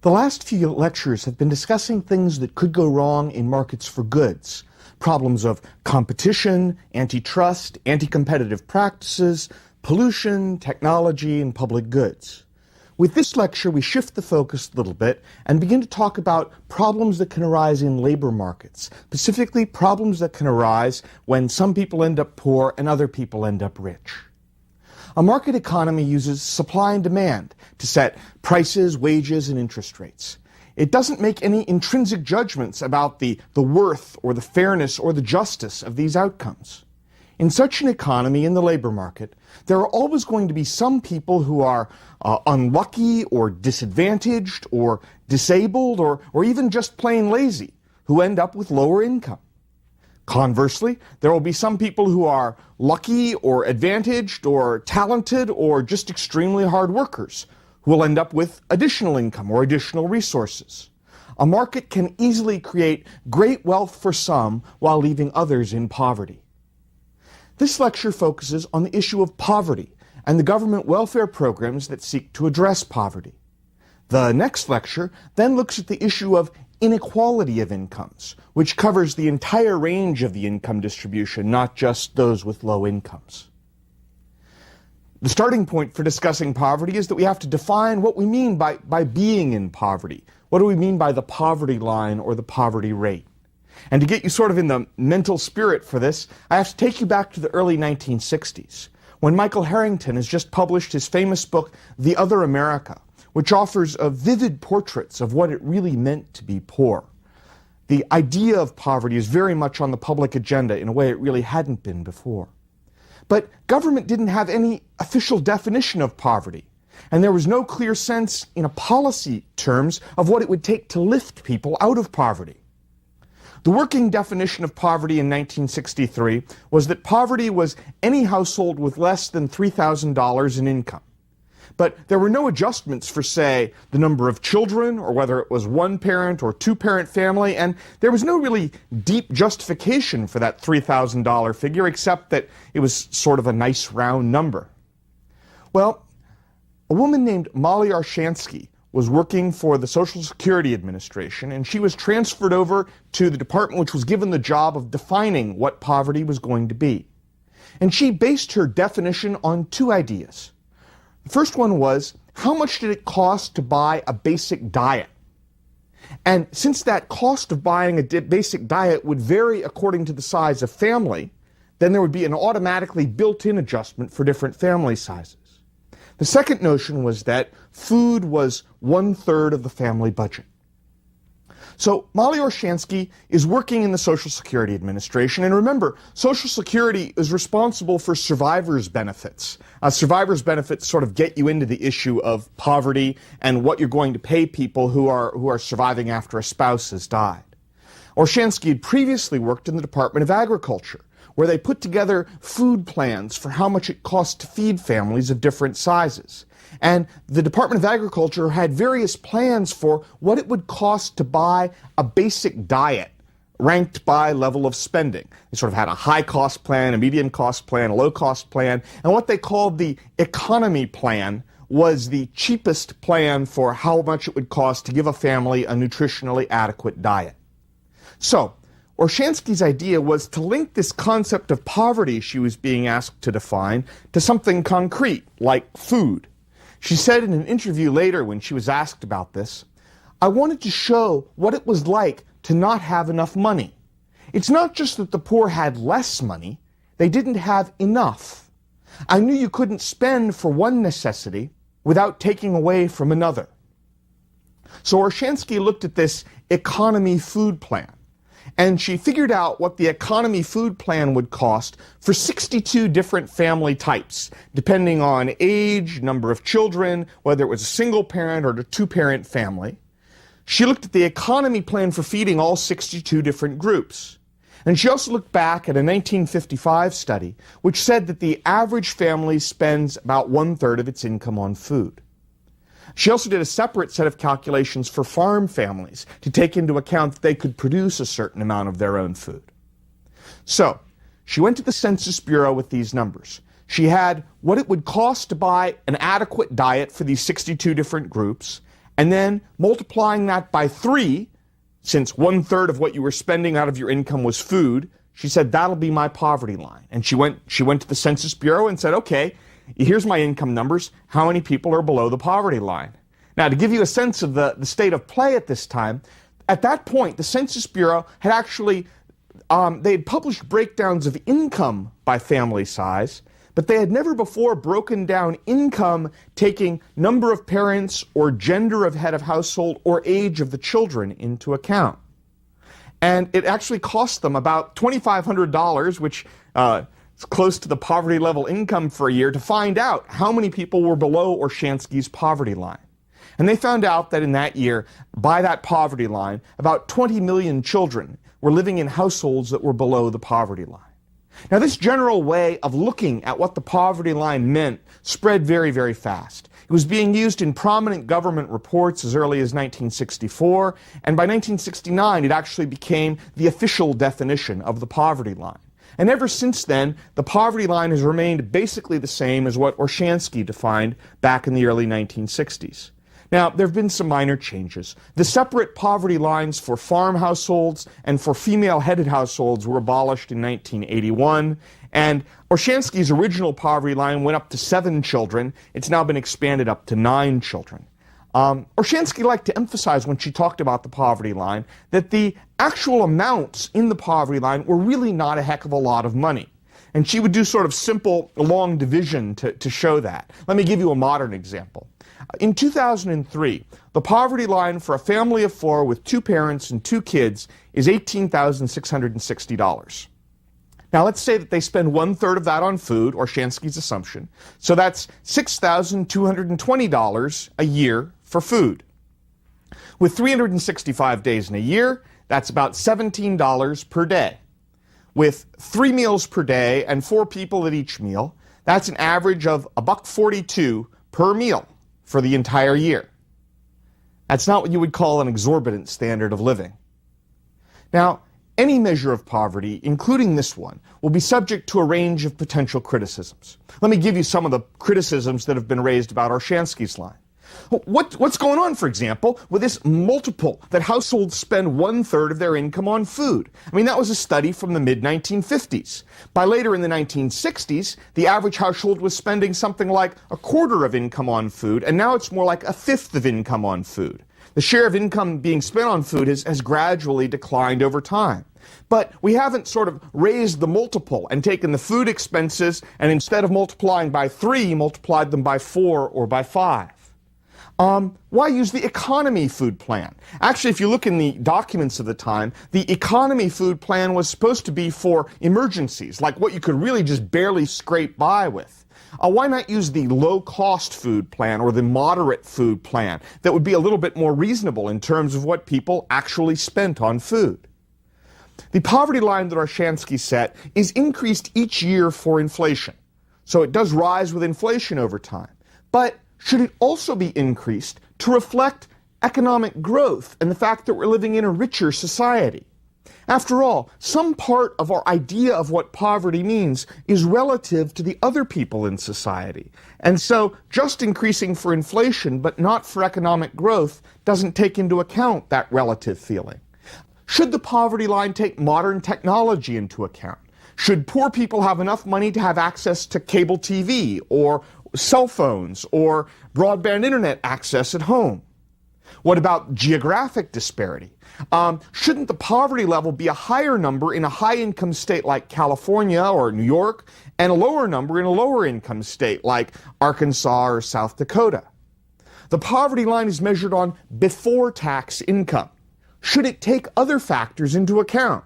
The last few lectures have been discussing things that could go wrong in markets for goods. Problems of competition, antitrust, anti-competitive practices, pollution, technology, and public goods. With this lecture, we shift the focus a little bit and begin to talk about problems that can arise in labor markets, specifically problems that can arise when some people end up poor and other people end up rich. A market economy uses supply and demand to set prices, wages, and interest rates. It doesn't make any intrinsic judgments about the worth or the fairness or the justice of these outcomes. In such an economy in the labor market, there are always going to be some people who are unlucky or disadvantaged or disabled or even just plain lazy who end up with lower income. Conversely, there will be some people who are lucky or advantaged or talented or just extremely hard workers who will end up with additional income or additional resources. A market can easily create great wealth for some while leaving others in poverty. This lecture focuses on the issue of poverty and the government welfare programs that seek to address poverty. The next lecture then looks at the issue of inequality of incomes, which covers the entire range of the income distribution, not just those with low incomes. The starting point for discussing poverty is that we have to define what we mean by being in poverty. What do we mean by the poverty line or the poverty rate? And to get you sort of in the mental spirit for this, I have to take you back to the early 1960s, when Michael Harrington has just published his famous book, The Other America, which offers vivid portraits of what it really meant to be poor. The idea of poverty is very much on the public agenda in a way it really hadn't been before. But government didn't have any official definition of poverty, and there was no clear sense in a policy terms of what it would take to lift people out of poverty. The working definition of poverty in 1963 was that poverty was any household with less than $3,000 in income. But there were no adjustments for, say, the number of children, or whether it was one-parent or two-parent family, and there was no really deep justification for that $3,000 figure, except that it was sort of a nice round number. Well, a woman named Molly Arshansky was working for the Social Security Administration, and she was transferred over to the department which was given the job of defining what poverty was going to be. And she based her definition on two ideas. The first one was, how much did it cost to buy a basic diet? And since that cost of buying a basic diet would vary according to the size of family, then there would be an automatically built-in adjustment for different family sizes. The second notion was that food was 1/3 of the family budget. So Molly Arshansky is working in the Social Security Administration, and remember, Social Security is responsible for survivors' benefits. Survivors' benefits sort of get you into the issue of poverty and what you're going to pay people who are surviving after a spouse has died. Arshansky had previously worked in the Department of Agriculture, where they put together food plans for how much it cost to feed families of different sizes. And the Department of Agriculture had various plans for what it would cost to buy a basic diet ranked by level of spending. They sort of had a high-cost plan, a medium-cost plan, a low-cost plan, and what they called the economy plan was the cheapest plan for how much it would cost to give a family a nutritionally adequate diet. So, Arshansky's idea was to link this concept of poverty she was being asked to define to something concrete, like food. She said in an interview later when she was asked about this, "I wanted to show what it was like to not have enough money. It's not just that the poor had less money, they didn't have enough. I knew you couldn't spend for one necessity without taking away from another." So Arshansky looked at this economy food plan, and she figured out what the economy food plan would cost for 62 different family types, depending on age, number of children, whether it was a single parent or a two-parent family. She looked at the economy plan for feeding all 62 different groups. And she also looked back at a 1955 study, which said that the average family spends about 1/3 of its income on food. She also did a separate set of calculations for farm families to take into account that they could produce a certain amount of their own food. So, she went to the Census Bureau with these numbers. She had what it would cost to buy an adequate diet for these 62 different groups, and then multiplying that by 3, since 1/3 of what you were spending out of your income was food, she said, that'll be my poverty line. And she went to the Census Bureau and said, okay, here's my income numbers. How many people are below the poverty line? Now, to give you a sense of the state of play at this time, at that point, the Census Bureau had actually, they had published breakdowns of income by family size, but they had never before broken down income taking number of parents or gender of head of household or age of the children into account. And it actually cost them about $2,500, which is close to the poverty level income for a year, to find out how many people were below Olshansky's poverty line. And they found out that in that year, by that poverty line, about 20 million children were living in households that were below the poverty line. Now, this general way of looking at what the poverty line meant spread very, very fast. It was being used in prominent government reports as early as 1964, and by 1969 it actually became the official definition of the poverty line. And ever since then, the poverty line has remained basically the same as what Olshansky defined back in the early 1960s. Now, there have been some minor changes. The separate poverty lines for farm households and for female-headed households were abolished in 1981, and Olshansky's original poverty line went up to 7 children. It's now been expanded up to 9 children. Olshansky liked to emphasize when she talked about the poverty line that the actual amounts in the poverty line were really not a heck of a lot of money. And she would do sort of simple long division to show that. Let me give you a modern example. In 2003, the poverty line for a family of 4 with 2 parents and 2 kids is $18,660. Now, let's say that they spend 1/3 of that on food, Olshansky's assumption. So that's $6,220 a year for food. With 365 days in a year, that's about $17 per day. With 3 meals per day and 4 people at each meal, that's an average of $1.42 per meal for the entire year. That's not what you would call an exorbitant standard of living. Now, any measure of poverty, including this one, will be subject to a range of potential criticisms. Let me give you some of the criticisms that have been raised about Olshansky's line. What's going on, for example, with this multiple that households spend 1/3 of their income on food? I mean, that was a study from the mid-1950s. By later in the 1960s, the average household was spending something like 1/4 of income on food, and now it's more like 1/5 of income on food. The share of income being spent on food has gradually declined over time. But we haven't sort of raised the multiple and taken the food expenses and instead of multiplying by 3, multiplied them by 4 or by 5. Why use the economy food plan? Actually, if you look in the documents of the time, the economy food plan was supposed to be for emergencies, like what you could really just barely scrape by with. Why not use the low-cost food plan or the moderate food plan that would be a little bit more reasonable in terms of what people actually spent on food? The poverty line that Olshansky set is increased each year for inflation. So it does rise with inflation over time. But should it also be increased to reflect economic growth and the fact that we're living in a richer society? After all, some part of our idea of what poverty means is relative to the other people in society. And so just increasing for inflation but not for economic growth doesn't take into account that relative feeling. Should the poverty line take modern technology into account? Should poor people have enough money to have access to cable TV or cell phones or broadband internet access at home? What about geographic disparity? Shouldn't the poverty level be a higher number in a high-income state like California or New York and a lower number in a lower-income state like Arkansas or South Dakota? The poverty line is measured on before-tax income. Should it take other factors into account?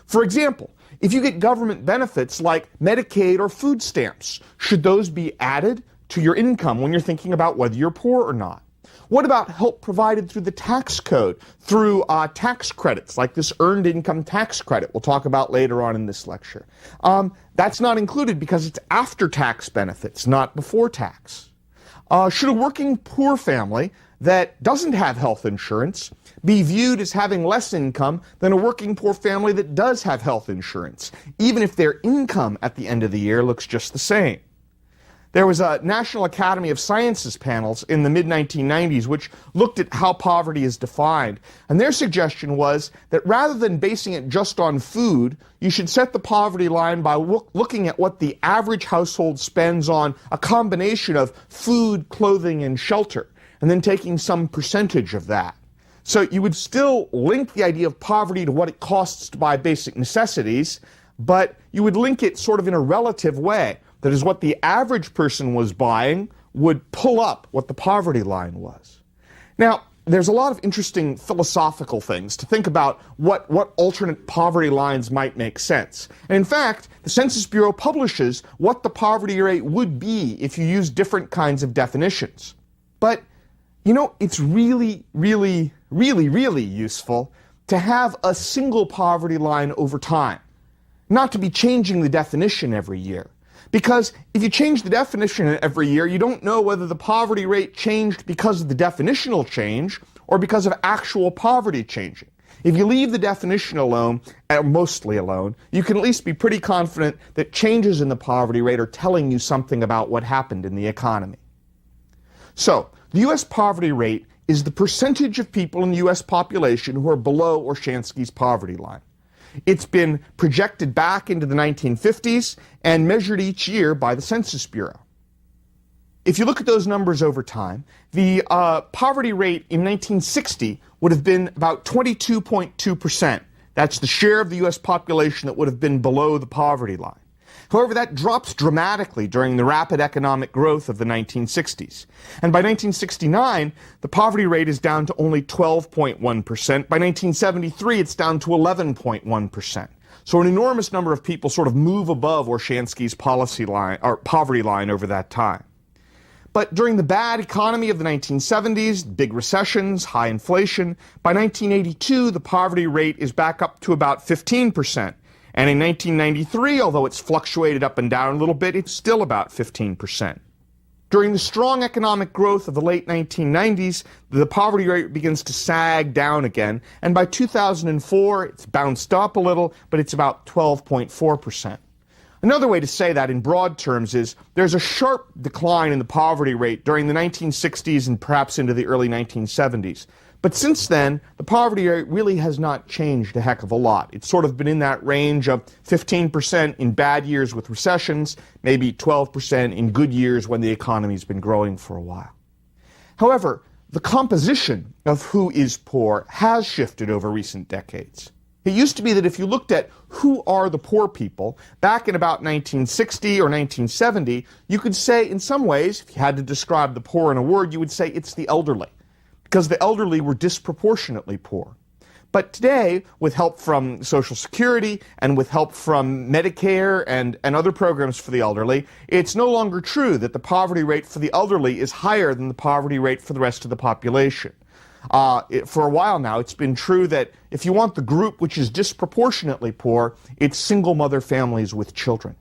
For example, if you get government benefits like Medicaid or food stamps, should those be added to your income when you're thinking about whether you're poor or not? What about help provided through the tax code, through tax credits, like this earned income tax credit we'll talk about later on in this lecture? That's not included because it's after-tax benefits, not before tax. Should a working poor family that doesn't have health insurance be viewed as having less income than a working poor family that does have health insurance, even if their income at the end of the year looks just the same? There was a National Academy of Sciences panels in the mid-1990s which looked at how poverty is defined. And their suggestion was that rather than basing it just on food, you should set the poverty line by looking at what the average household spends on a combination of food, clothing, and shelter, and then taking some percentage of that. So you would still link the idea of poverty to what it costs to buy basic necessities, but you would link it sort of in a relative way. That is, what the average person was buying would pull up what the poverty line was. Now, there's a lot of interesting philosophical things to think about what alternate poverty lines might make sense. And in fact, the Census Bureau publishes what the poverty rate would be if you use different kinds of definitions. But, you know, it's really useful to have a single poverty line over time, not to be changing the definition every year. Because if you change the definition every year, you don't know whether the poverty rate changed because of the definitional change or because of actual poverty changing. If you leave the definition alone, mostly alone, you can at least be pretty confident that changes in the poverty rate are telling you something about what happened in the economy. So, the U.S. poverty rate is the percentage of people in the U.S. population who are below Orshansky's poverty line. It's been projected back into the 1950s and measured each year by the Census Bureau. If you look at those numbers over time, the poverty rate in 1960 would have been about 22.2%. That's the share of the U.S. population that would have been below the poverty line. However, that drops dramatically during the rapid economic growth of the 1960s. And by 1969, the poverty rate is down to only 12.1%. By 1973, it's down to 11.1%. So an enormous number of people sort of move above Orshansky's policy line, or poverty line, over that time. But during the bad economy of the 1970s, big recessions, high inflation, by 1982, the poverty rate is back up to about 15%. And in 1993, although it's fluctuated up and down a little bit, it's still about 15%. During the strong economic growth of the late 1990s, the poverty rate begins to sag down again, and by 2004, it's bounced up a little, but it's about 12.4%. Another way to say that in broad terms is there's a sharp decline in the poverty rate during the 1960s and perhaps into the early 1970s. But since then, the poverty rate really has not changed a heck of a lot. It's sort of been in that range of 15% in bad years with recessions, maybe 12% in good years when the economy's been growing for a while. However, the composition of who is poor has shifted over recent decades. It used to be that if you looked at who are the poor people, back in about 1960 or 1970, you could say in some ways, if you had to describe the poor in a word, you would say it's the elderly, because the elderly were disproportionately poor. But today, with help from Social Security and with help from Medicare and other programs for the elderly, it's no longer true that the poverty rate for the elderly is higher than the poverty rate for the rest of the population. For a while now, it's been true that if you want the group which is disproportionately poor, it's single mother families with children.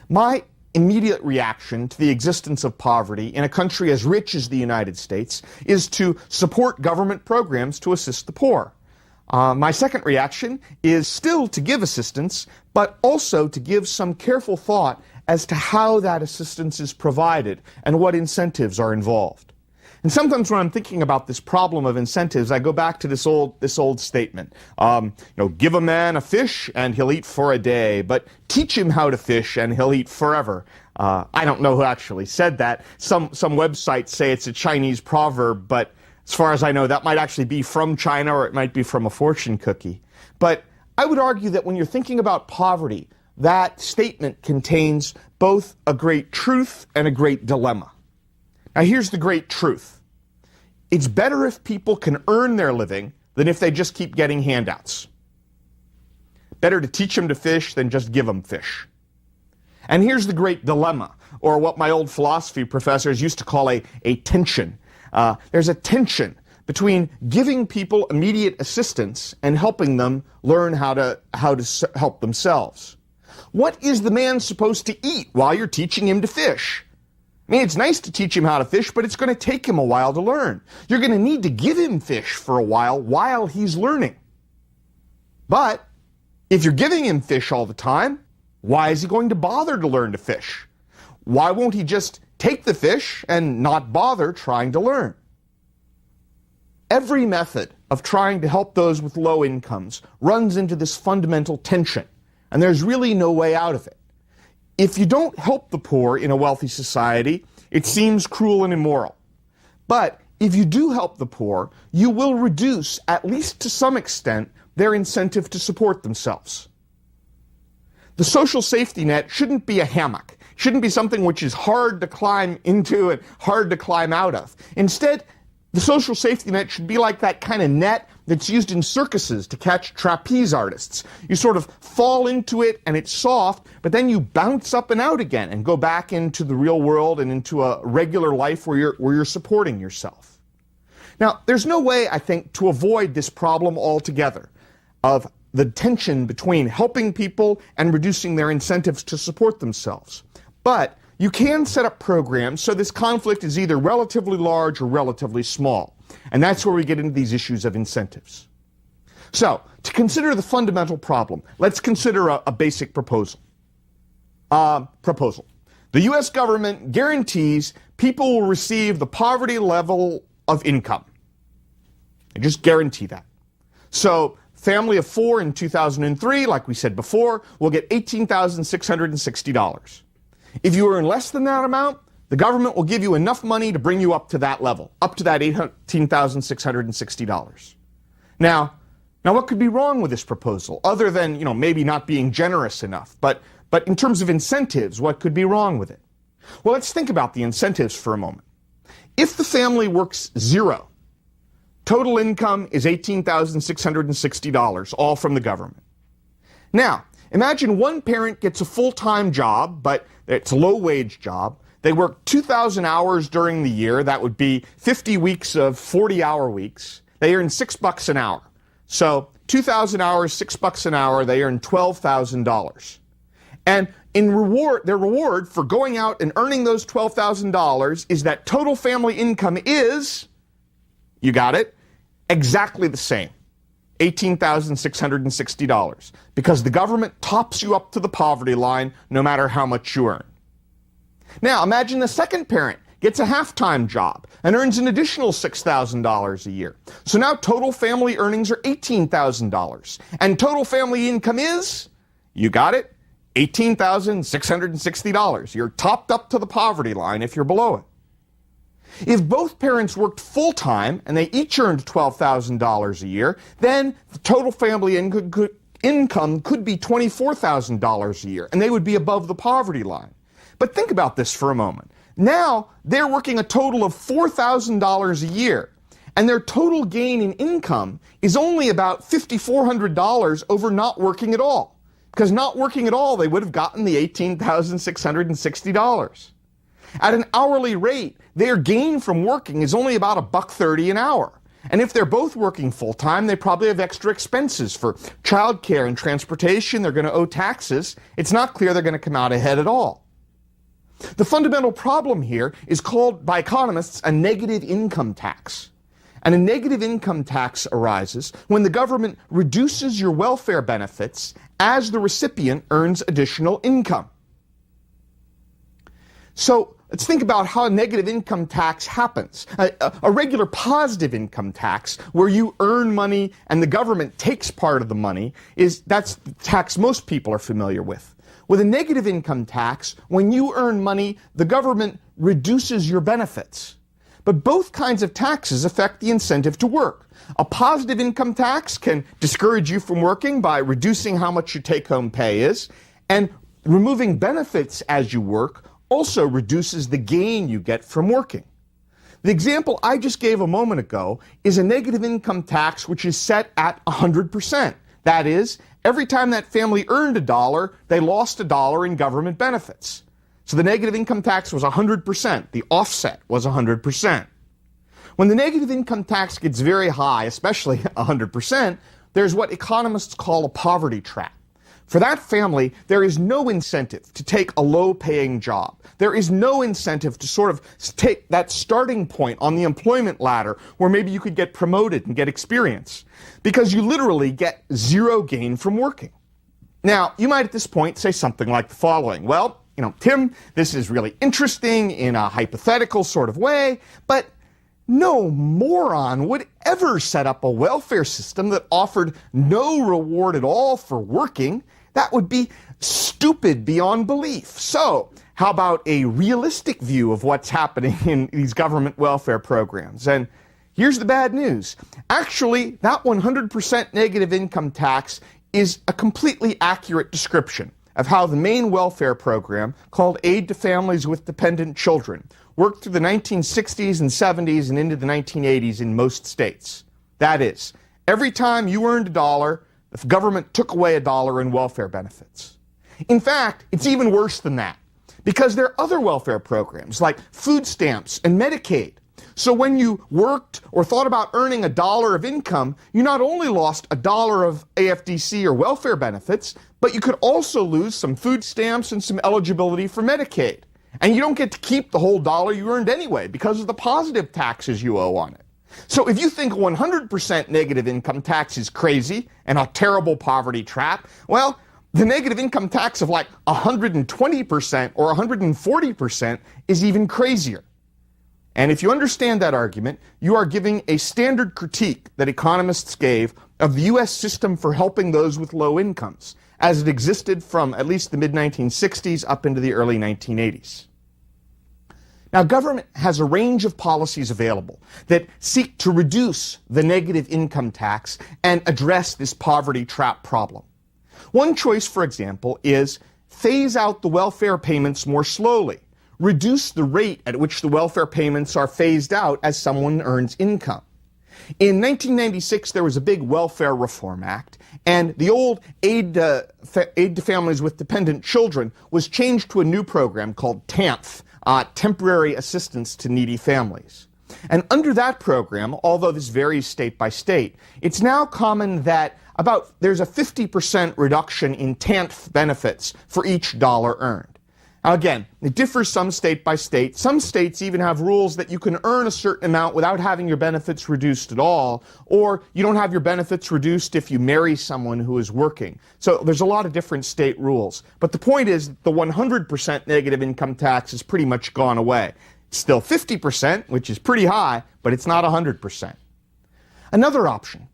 My immediate reaction to the existence of poverty in a country as rich as the United States is to support government programs to assist the poor. My second reaction is still to give assistance, but also to give some careful thought as to how that assistance is provided and what incentives are involved. And sometimes when I'm thinking about this problem of incentives, I go back to this old statement. Give a man a fish and he'll eat for a day, but teach him how to fish and he'll eat forever. I don't know who actually said that. Some websites say it's a Chinese proverb, but as far as I know, that might actually be from China or it might be from a fortune cookie. But I would argue that when you're thinking about poverty, that statement contains both a great truth and a great dilemma. Now here's the great truth. It's better if people can earn their living than if they just keep getting handouts. Better to teach them to fish than just give them fish. And here's the great dilemma, or what my old philosophy professors used to call a tension. There's a tension between giving people immediate assistance and helping them learn how to help themselves. What is the man supposed to eat while you're teaching him to fish? I mean, it's nice to teach him how to fish, but it's going to take him a while to learn. You're going to need to give him fish for a while he's learning. But if you're giving him fish all the time, why is he going to bother to learn to fish? why won't he just take the fish and not bother trying to learn? Every method of trying to help those with low incomes runs into this fundamental tension, and there's really no way out of it. If you don't help the poor in a wealthy society, it seems cruel and immoral. But if you do help the poor, you will reduce, at least to some extent, their incentive to support themselves. The social safety net shouldn't be a hammock. It shouldn't be something which is hard to climb into and hard to climb out of. Instead, the social safety net should be like that kind of net that's used in circuses to catch trapeze artists. You sort of fall into it and it's soft, but then you bounce up and out again and go back into the real world and into a regular life where you're supporting yourself. Now, there's no way, I think, to avoid this problem altogether of the tension between helping people and reducing their incentives to support themselves. But you can set up programs so this conflict is either relatively large or relatively small. And that's where we get into these issues of incentives. So, to consider the fundamental problem, let's consider a basic proposal. The U.S. government guarantees people will receive the poverty level of income. They just guarantee that. So, family of 4 in 2003, like we said before, will get $18,660. If you earn less than that amount, the government will give you enough money to bring you up to that level, up to that $18,660. Now what could be wrong with this proposal, other than, maybe not being generous enough? But in terms of incentives, what could be wrong with it? Well, let's think about the incentives for a moment. If the family works 0, total income is $18,660, all from the government. Now, imagine one parent gets a full-time job, but it's a low-wage job. They work 2,000 hours during the year. That would be 50 weeks of 40-hour weeks. They earn $6 an hour. So 2,000 hours, $6 an hour, they earn $12,000. And in reward, their reward for going out and earning those $12,000 is that total family income is, you got it, exactly the same. $18,660, because the government tops you up to the poverty line no matter how much you earn. Now, imagine the second parent gets a half-time job and earns an additional $6,000 a year. So now total family earnings are $18,000. And total family income is, you got it, $18,660. You're topped up to the poverty line if you're below it. If both parents worked full-time and they each earned $12,000 a year, then the total family income could be $24,000 a year, and they would be above the poverty line. But think about this for a moment. Now they're working a total of $4,000 a year, and their total gain in income is only about $5,400 over not working at all. Because not working at all, they would have gotten the $18,660. At an hourly rate, their gain from working is only about $1.30 an hour. And if they're both working full-time, they probably have extra expenses for childcare and transportation. They're going to owe taxes. It's not clear they're going to come out ahead at all. The fundamental problem here is called, by economists, a negative income tax. And a negative income tax arises when the government reduces your welfare benefits as the recipient earns additional income. So let's think about how a negative income tax happens. A regular positive income tax, where you earn money and the government takes part of the money, that's the tax most people are familiar with. With a negative income tax, when you earn money, the government reduces your benefits. But both kinds of taxes affect the incentive to work. A positive income tax can discourage you from working by reducing how much your take-home pay is, and removing benefits as you work also reduces the gain you get from working. The example I just gave a moment ago is a negative income tax which is set at 100%. That is, every time that family earned $1, they lost $1 in government benefits. So the negative income tax was 100%. The offset was 100%. When the negative income tax gets very high, especially 100%, there's what economists call a poverty trap. For that family, there is no incentive to take a low-paying job. There is no incentive to sort of take that starting point on the employment ladder where maybe you could get promoted and get experience, because you literally get zero gain from working. Now, you might at this point say something like the following: well, Tim, this is really interesting in a hypothetical sort of way, but no moron would ever set up a welfare system that offered no reward at all for working. That would be stupid beyond belief. So, how about a realistic view of what's happening in these government welfare programs? And here's the bad news. Actually, that 100% negative income tax is a completely accurate description of how the main welfare program, called Aid to Families with Dependent Children, worked through the 1960s and 70s and into the 1980s in most states. That is, every time you earned $1, the government took away $1 in welfare benefits. In fact, it's even worse than that, because there are other welfare programs like food stamps and Medicaid. So when you worked or thought about earning $1 of income, you not only lost $1 of AFDC or welfare benefits, but you could also lose some food stamps and some eligibility for Medicaid. And you don't get to keep the whole dollar you earned anyway because of the positive taxes you owe on it. So if you think 100% negative income tax is crazy and a terrible poverty trap, well, the negative income tax of like 120% or 140% is even crazier. And if you understand that argument, you are giving a standard critique that economists gave of the U.S. system for helping those with low incomes, as it existed from at least the mid-1960s up into the early 1980s. Now, government has a range of policies available that seek to reduce the negative income tax and address this poverty trap problem. One choice, for example, is phase out the welfare payments more slowly. Reduce the rate at which the welfare payments are phased out as someone earns income. In 1996, there was a big Welfare Reform Act, and the old Aid to Families with Dependent Children was changed to a new program called TANF, Temporary Assistance to Needy Families. And under that program, although this varies state by state, it's now common that there's a 50% reduction in TANF benefits for each dollar earned. Now again, it differs some state by state. Some states even have rules that you can earn a certain amount without having your benefits reduced at all, or you don't have your benefits reduced if you marry someone who is working. So there's a lot of different state rules. But the point is the 100% negative income tax has pretty much gone away. It's still 50%, which is pretty high, but it's not 100%. Another option,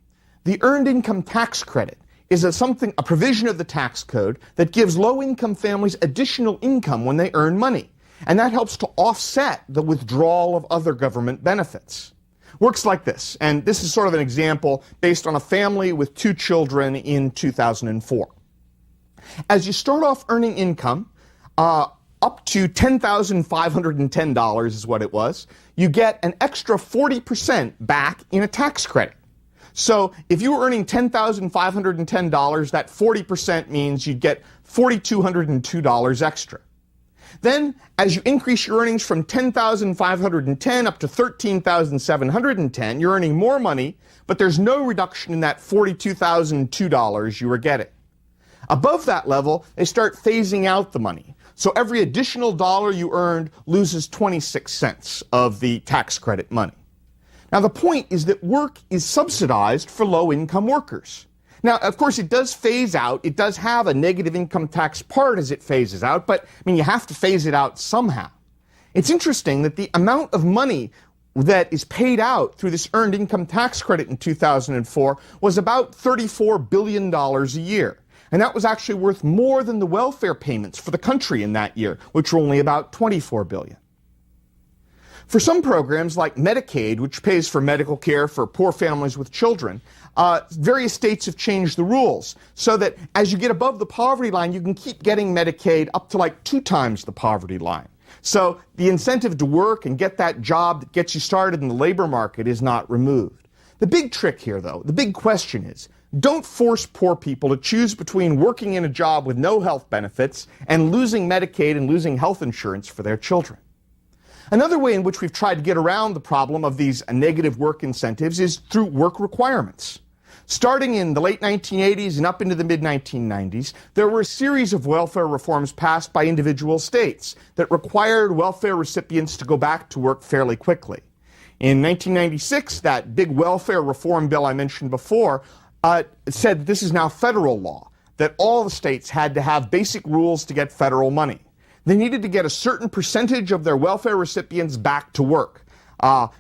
the Earned Income Tax Credit, is a provision of the tax code that gives low-income families additional income when they earn money. And that helps to offset the withdrawal of other government benefits. Works like this, and this is sort of an example based on a family with 2 children in 2004. As you start off earning income, up to $10,510 is what it was, you get an extra 40% back in a tax credit. So if you were earning $10,510, that 40% means you'd get $4,202 extra. Then, as you increase your earnings from $10,510 up to $13,710, you're earning more money, but there's no reduction in that $42,002 you were getting. Above that level, they start phasing out the money. So every additional dollar you earned loses 26 cents of the tax credit money. Now, the point is that work is subsidized for low-income workers. Now, of course, it does phase out. It does have a negative income tax part as it phases out, but, you have to phase it out somehow. It's interesting that the amount of money that is paid out through this Earned Income Tax Credit in 2004 was about $34 billion a year. And that was actually worth more than the welfare payments for the country in that year, which were only about $24 billion. For some programs like Medicaid, which pays for medical care for poor families with children, various states have changed the rules so that as you get above the poverty line, you can keep getting Medicaid up to like 2 times the poverty line. So the incentive to work and get that job that gets you started in the labor market is not removed. The big trick here, though, the big question is, don't force poor people to choose between working in a job with no health benefits and losing Medicaid and losing health insurance for their children. Another way in which we've tried to get around the problem of these negative work incentives is through work requirements. Starting in the late 1980s and up into the mid-1990s, there were a series of welfare reforms passed by individual states that required welfare recipients to go back to work fairly quickly. In 1996, that big welfare reform bill I mentioned before said this is now federal law, that all the states had to have basic rules to get federal money. they needed to get a certain percentage of their welfare recipients back to work.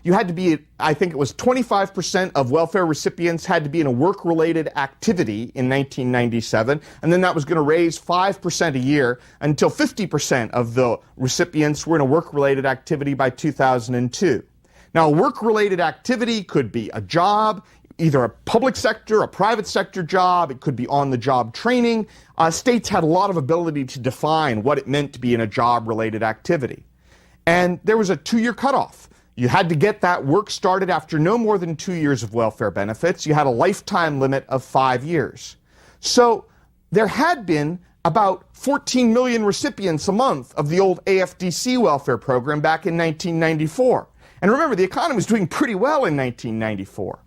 You had to be, I think it was 25% of welfare recipients had to be in a work-related activity in 1997, and then that was going to raise 5% a year until 50% of the recipients were in a work-related activity by 2002. Now, a work-related activity could be a job, either a public sector, a private sector job. It could be on-the-job training. States had a lot of ability to define what it meant to be in a job-related activity. And there was a 2-year cutoff. You had to get that work started after no more than 2 years of welfare benefits. You had a lifetime limit of 5 years. So there had been about 14 million recipients a month of the old AFDC welfare program back in 1994. And remember, the economy was doing pretty well in 1994.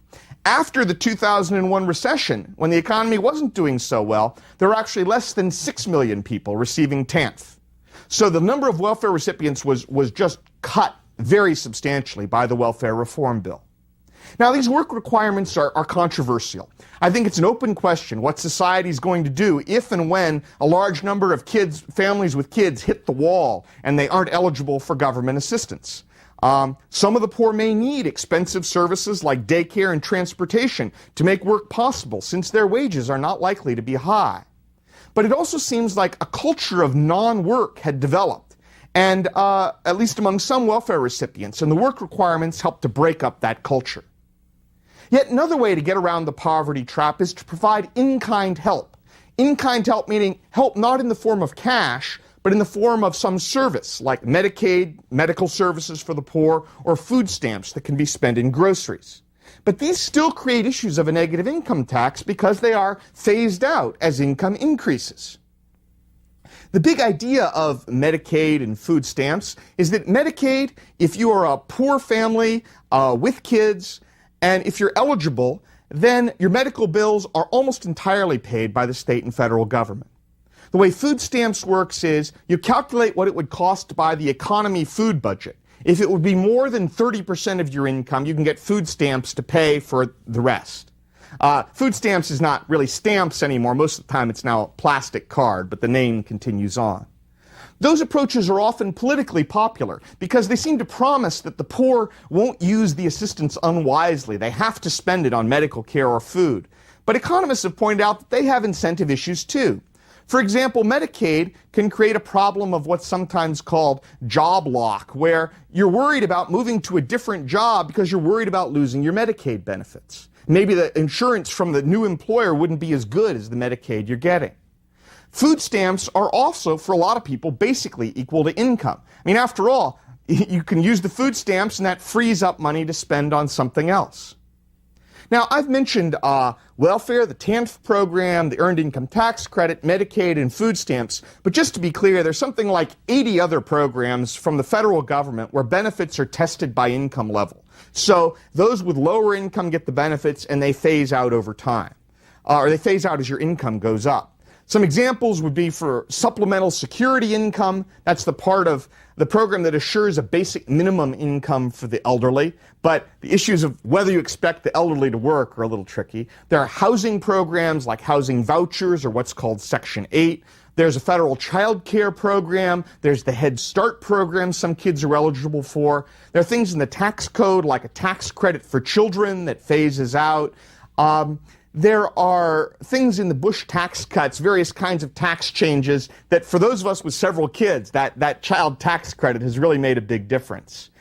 After the 2001 recession, when the economy wasn't doing so well, there were actually less than 6 million people receiving TANF. So the number of welfare recipients was just cut very substantially by the welfare reform bill. Now, these work requirements are controversial. I think it's an open question what society is going to do if and when a large number of families with kids hit the wall and they aren't eligible for government assistance. Some of the poor may need expensive services like daycare and transportation to make work possible, since their wages are not likely to be high. But it also seems like a culture of non-work had developed, and at least among some welfare recipients, and the work requirements helped to break up that culture. Yet another way to get around the poverty trap is to provide in-kind help. In-kind help meaning help not in the form of cash, but in the form of some service, like Medicaid, medical services for the poor, or food stamps that can be spent in groceries. But these still create issues of a negative income tax because they are phased out as income increases. The big idea of Medicaid and food stamps is that Medicaid, if you are a poor family with kids, and if you're eligible, then your medical bills are almost entirely paid by the state and federal government. The way food stamps works is you calculate what it would cost to buy the economy food budget. If it would be more than 30% of your income, you can get food stamps to pay for the rest. Food stamps is not really stamps anymore. Most of the time it's now a plastic card, but the name continues on. Those approaches are often politically popular because they seem to promise that the poor won't use the assistance unwisely. They have to spend it on medical care or food. But economists have pointed out that they have incentive issues too. For example, Medicaid can create a problem of what's sometimes called job lock, where you're worried about moving to a different job because you're worried about losing your Medicaid benefits. Maybe the insurance from the new employer wouldn't be as good as the Medicaid you're getting. Food stamps are also, for a lot of people, basically equal to income. I mean, after all, you can use the food stamps and that frees up money to spend on something else. Now, I've mentioned welfare, the TANF program, the Earned Income Tax Credit, Medicaid, and food stamps. But just to be clear, there's something like 80 other programs from the federal government where benefits are tested by income level. So those with lower income get the benefits and they phase out over time. Or they phase out as your income goes up. Some examples would be for supplemental security income. That's the part of the program that assures a basic minimum income for the elderly. But the issues of whether you expect the elderly to work are a little tricky. There are housing programs like housing vouchers or what's called Section 8. There's a federal child care program. There's the Head Start program some kids are eligible for. There are things in the tax code like a tax credit for children that phases out. There are things in the Bush tax cuts, various kinds of tax changes that for those of us with several kids, that child tax credit has really made a big difference.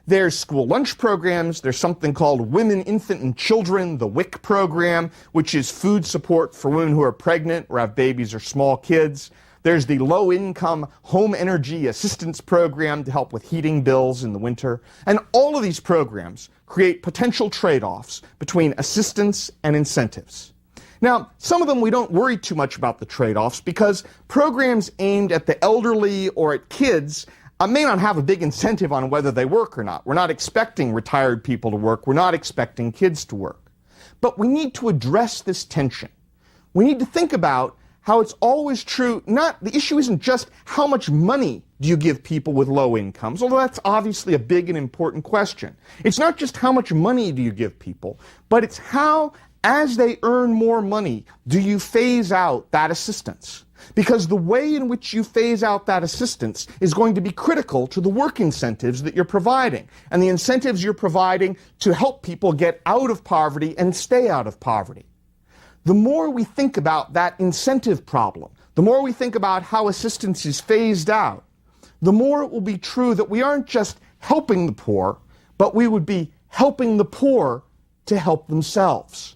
There's school lunch programs. There's something called Women, Infant, and Children, the WIC program, which is food support for women who are pregnant or have babies or small kids. There's the low-income home energy assistance program to help with heating bills in the winter. And all of these programs create potential trade-offs between assistance and incentives. Now, some of them we don't worry too much about the trade-offs because programs aimed at the elderly or at kids may not have a big incentive on whether they work or not. We're not expecting retired people to work. We're not expecting kids to work. But we need to address this tension. We need to think about how it's always true, the issue isn't just how much money do you give people with low incomes, although that's obviously a big and important question. It's not just how much money do you give people, but it's how As they earn more money, do you phase out that assistance? Because the way in which you phase out that assistance is going to be critical to the work incentives that you're providing, and the incentives you're providing to help people get out of poverty and stay out of poverty. The more we think about that incentive problem, the more we think about how assistance is phased out, the more it will be true that we aren't just helping the poor, but we would be helping the poor to help themselves.